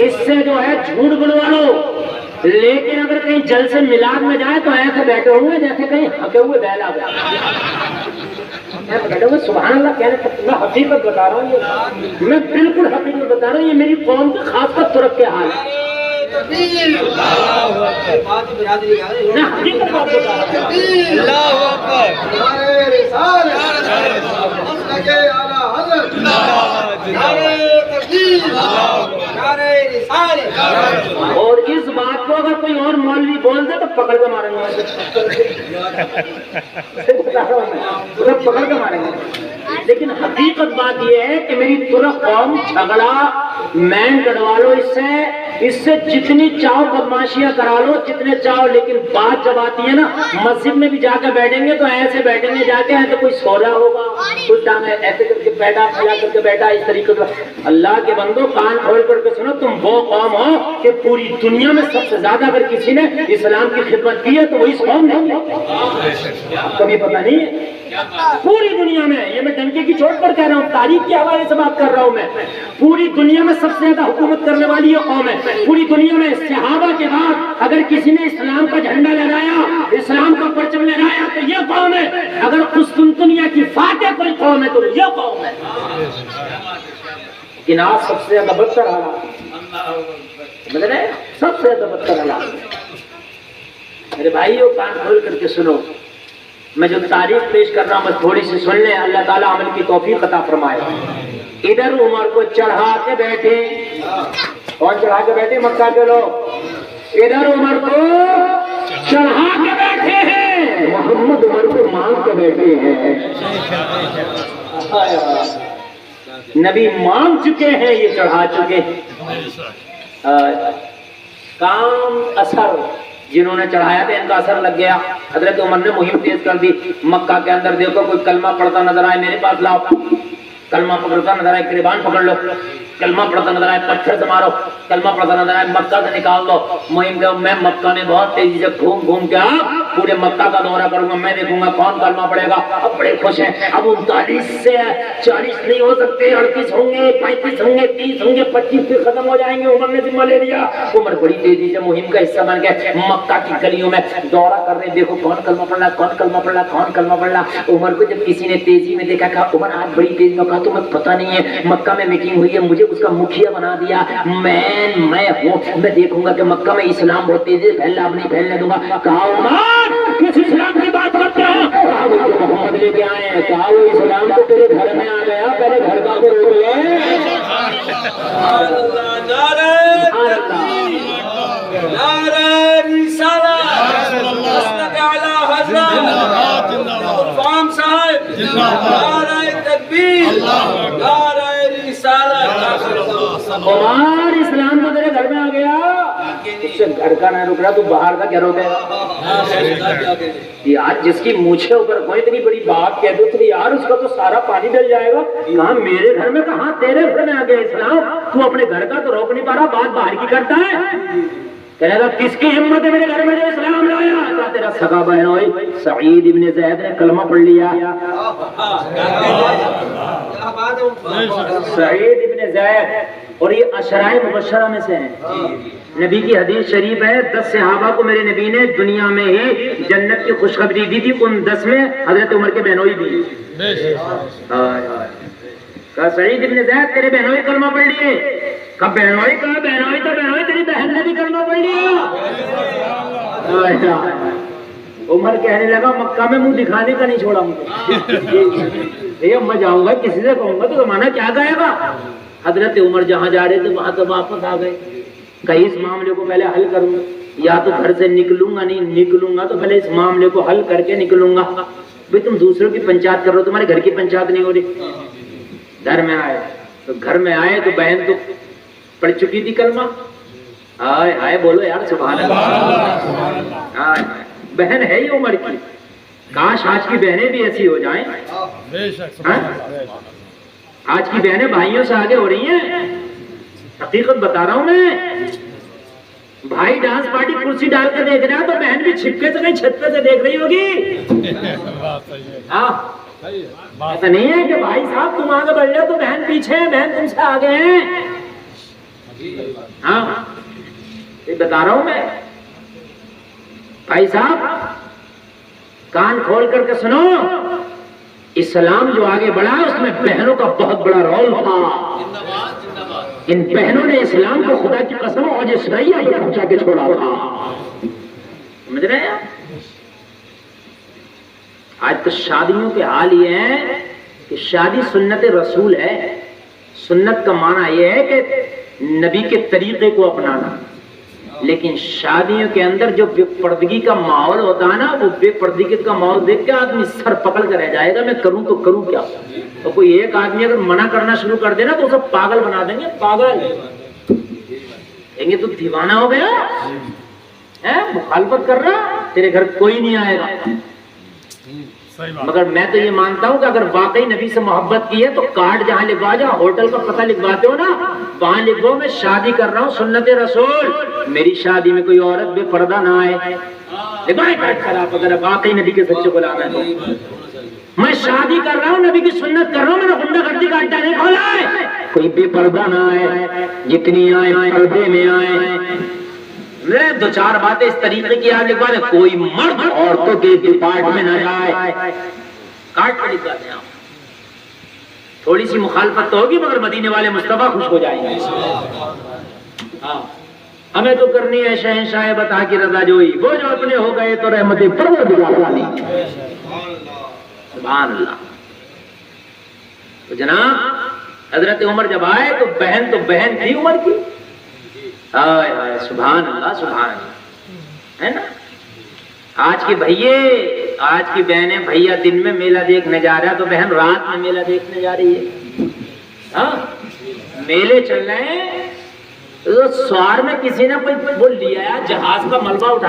اس سے جو ہے جھوٹ بلوا لو، لیکن اگر کہیں جلسے میلاد میں جائے تو ایسے بیٹھے ہوئے جیسے کہیں ہکے ہوئے بیل آ گئے، بیٹھے ہوئے سبحان اللہ کہنے تک میں حقیقت بتا رہا ہوں، یہ میں بالکل حقیقت بتا رہا ہوں، یہ میری قوم کے خاص کر ترک کے حال ہے، میں حقیقت بات بتا رہا ہوں، اور اس بات کو اگر کوئی اور مولوی بول دے تو پکڑ کے ماریں گے، پکڑ کے ماریں گے، لیکن حقیقت بات یہ ہے کہ میری ترک قوم جھگڑا مین گڑوا لو اس سے جتنی چاہو بدماشیاں کرا لو جتنے چاہو، لیکن بات جب آتی ہے نا مسجد میں بھی جا کے بیٹھیں گے تو ایسے بیٹھیں گے جا کے ایسے کوئی سو رہا ہوگا، کوئی ٹانگ ایسے کر کے بیٹھا کھلا کر کے بیٹھا، اس طریقے سے اللہ کے بندو کان کھول کر کے سنو، تم وہ قوم ہو کہ پوری دنیا میں سب سے زیادہ اگر کسی نے اسلام کی خدمت کی ہے تو وہ اس قوم نہیں ہے، کبھی پتہ نہیں ہے پوری دنیا میں، یہ میں ڈنکے کی چوٹ پر کہہ رہا ہوں، تاریخ کے حوالے سے بات کر رہا ہوں، میں پوری دنیا میں سب سے زیادہ حکومت کرنے والی یہ قوم ہے، پوری دنیا میں صحابہ کے بعد اگر کسی نے اسلام کا جھنڈا لہرایا، اسلام کا پرچم لہرایا تو یہ قوم ہے، اگر قسطنطنیہ کی فاتح کوئی قوم ہے تو یہ قوم ہے، لیکن آج سب سے زیادہ بدتر حالات، سمجھ رہے ہیں سب سے زیادہ بدتر حالات، میرے بھائیو کان کھول کر کے سنو، میں جو تاریخ پیش کر رہا ہوں میں تھوڑی سی سن لیں، اللہ تعالیٰ عمل کی توفیق عطا فرمائے۔ ادھر عمر کو چڑھا کے بیٹھے، کون چڑھا کے بیٹھے؟ مکہ کے لوگ، ادھر عمر کو چڑھا کے بیٹھے ہیں، محمد عمر کو مانگ کے بیٹھے ہیں، نبی مانگ چکے ہیں، یہ چڑھا چکے ہیں، کام اثر جنہوں نے چڑھایا تھا ان کا اثر لگ گیا، حضرت عمر نے مہم تیز کر دی، مکہ کے اندر دیکھو کوئی کلمہ پڑھتا نظر آئے میرے پاس لاؤ، کلمہ پکڑتا نظر آئے گریبان پکڑ لو، کلمہ پڑھتا نظر آئے پتھر سے مارو، کلمہ پڑھتا نظر آئے مکہ سے نکال دو، مہم کہ میں مکہ میں بہت تیزی سے گھوم گھوم کے پورے مکہ کا دورہ کروں گا، میں دیکھوں گا کون کلمہ پڑھے گا، اب بڑے خوش ہیں، اب 39 سے 40 نہیں ہو سکتے، 38 ہوں گے، 35 ہوں گے، 30 ہوں گے، 25 پھر ختم ہو جائیں گے، عمر نے ذمہ لے لیا، عمر بڑی تیزی سے مہم کا حصہ بن گئے، مکہ کی گلیوں میں دورہ کر رہے، دیکھو کون کلمہ پڑھ رہا، کون کلمہ پڑھ رہا، کون کلمہ پڑھ رہا، عمر کو جب کسی نے تیزی میں دیکھا کہا عمر آج بڑی تیزی میں، کہا تمہیں پتہ نہیں ہے مکہ میں میٹنگ ہوئی ہے، مجھے اس کا مکھیا بنا دیا، میں ہوں، میں دیکھوں گا کہ مکہ میں اسلام بہت تیزی سے پھیل رہا، اب نہیں پھیلنے دوں گا، کہا عمر کس اسلام کی بات کرتے ہیں؟ کہا وہ جو محمد لے کے آئے ہیں، کہا وہ اسلام تو تیرے گھر میں آ گیا، پہلے گھر کا تو روک لے، نعرہ رسالت، مسند اعلی حضرت فام صاحب، نعرہ تکبیر، نعرہ رسالت، عمر اسلام تو تیرے گھر میں آ گیا، اس سے گھر کا نہ رک رہا تو باہر کا کیا روکے گا؟ یار جس کی مونچھے اوپر کوئی اتنی بڑی بات کہہ دو تو یار اس کا تو سارا پانی ڈل جائے گا، کہاں میرے گھر میں، کہاں تیرے گھر میں آ گیا اسلام، تو اپنے گھر کا تو روک نہیں پا رہا، بات باہر کی کرتا ہے، کہنے گا کس کی ہمت ہے میرے گھر میں جو اسلام لایا؟ کہا تیرا سگا بہن ہوئی سعید ابن زید نے کلمہ پڑھ لیا، سعید ابن زید، اور یہ عشرائے مبشرہ میں سے ہیں، نبی کی حدیث شریف ہے 10 صحابہ کو میرے نبی نے دنیا میں ہی جنت کی خوشخبری دی تھی، ان 10 میں حضرت عمر کے بہنوئی بھی، کہا سعید ابن زید تیرے بہنوئی کلمہ پڑھ لیے، کہا بہنوئی، کہا بہنوئی تو بہنوئی تیری بہن نے بھی کلمہ پڑھ لیا، عمر کہنے لگا مکہ میں منہ دکھانے کا نہیں چھوڑا مجھے، میں جاؤں گا کسی سے کہوں گا تو زمانہ کیا گئے گا، حضرت عمر جہاں جا رہے تھے وہاں تو واپس آ گئے، کہیں اس معاملے کو پہلے حل کروں گا، یا تو گھر سے نکلوں گا، نہیں نکلوں گا تو پہلے اس معاملے کو حل کر کے نکلوں گا، بھئی تم دوسروں کی پنچایت کر رہے ہو، تمہارے گھر کی پنچایت نہیں ہو رہی، گھر میں آئے تو گھر میں آئے تو بہن تو پڑھ چکی تھی کلمہ، آئے آئے بولو یار سبحان اللہ، بہن ہے ہی عمر کی، کاش آج کی بہنیں بھی ایسی ہو جائیں، آج کی بہنیں بھائیوں سے آگے ہو رہی ہیں، حقیقت بتا رہا ہوں میں، بھائی ڈانس پارٹی کرسی ڈال کے دیکھ رہا ہے تو بہن بھی چھپکے سے کہیں چھت پہ سے دیکھ رہی ہوگی، ایسا نہیں ہے کہ بھائی صاحب تم آگے بڑھ رہے ہو تو بہن پیچھے ہے، بہن تم سے آگے ہیں، ہاں یہ بتا رہا ہوں میں بھائی صاحب، کان کھول کر کے سنو، اسلام جو آگے بڑھا اس میں بہنوں کا بہت بڑا رول تھا۔ ان بہنوں نے اسلام کو خدا کی قسم اور سریا پہ پہنچا کے چھوڑا تھا، سمجھ رہے ہیں؟ آج تو شادیوں کے حال یہ ہیں کہ شادی سنت رسول ہے۔ سنت کا معنی یہ ہے کہ نبی کے طریقے کو اپنانا، لیکن شادیوں کے اندر جو بے پردگی کا ماحول ہوتا ہے نا، وہ بے پردگی کا ماحول دیکھ کے آدمی سر پکڑ کر رہ جائے گا، میں کروں تو کروں کیا؟ تو کوئی ایک آدمی اگر منع کرنا شروع کر دے نا تو سب پاگل بنا دیں گے، پاگل کہیں گے تو دیوانہ ہو گیا ہے، مخالفت کر رہا، تیرے گھر کوئی نہیں آئے گا۔ مگر میں تو یہ مانتا ہوں کہ اگر واقعی نبی سے محبت کی ہے تو کارڈ جہاں لکھوا جا، ہوٹل کا پتہ لکھواتے ہو نا، وہاں لکھو میں شادی کر رہا ہوں سنت رسول، میری شادی میں کوئی عورت بے پردہ نہ آئے، لکھوائے کارڈ خراب، اگر واقعی نبی کے سچے غلام ہے تو۔ میں شادی کر رہا ہوں، نبی کی سنت کر رہا ہوں، میں نے غنڈہ گردی کا اڈا نہیں کھولا ہے، کوئی بے پردہ نہ آئے، جتنی آئے پردے میں آئے۔ دو چار باتیں اس طریقے کی آپ لکھوا دیں، کوئی مرد عورتوں کے ڈپارٹ میں نہ جائے، کارڈ پہ لکھوا دیں آپ۔ تھوڑی سی مخالفت تو ہوگی مگر مدینے والے مصطفیٰ خوش ہو جائیں گے۔ ہاں ہمیں تو کرنی ہے شہنشاہ بتا کی رضا جوئی، وہ جو اپنے ہو گئے تو رحمت پروردگار والی۔ سبحان اللہ۔ تو جناب حضرت عمر جب آئے تو بہن تھی عمر کی، آئے آئے سبحان اللہ سبحان اللہ، ہے نا؟ آج کی بھئیے، آج کی بہنیں بھیا دن میں میلہ دیکھنے جا رہا تو بہن رات میں میلہ دیکھنے جا رہی ہے۔ ہاں میلے چل رہے ہیں، سوار میں کسی نے کوئی وہ لیا جہاز کا ملبہ اٹھا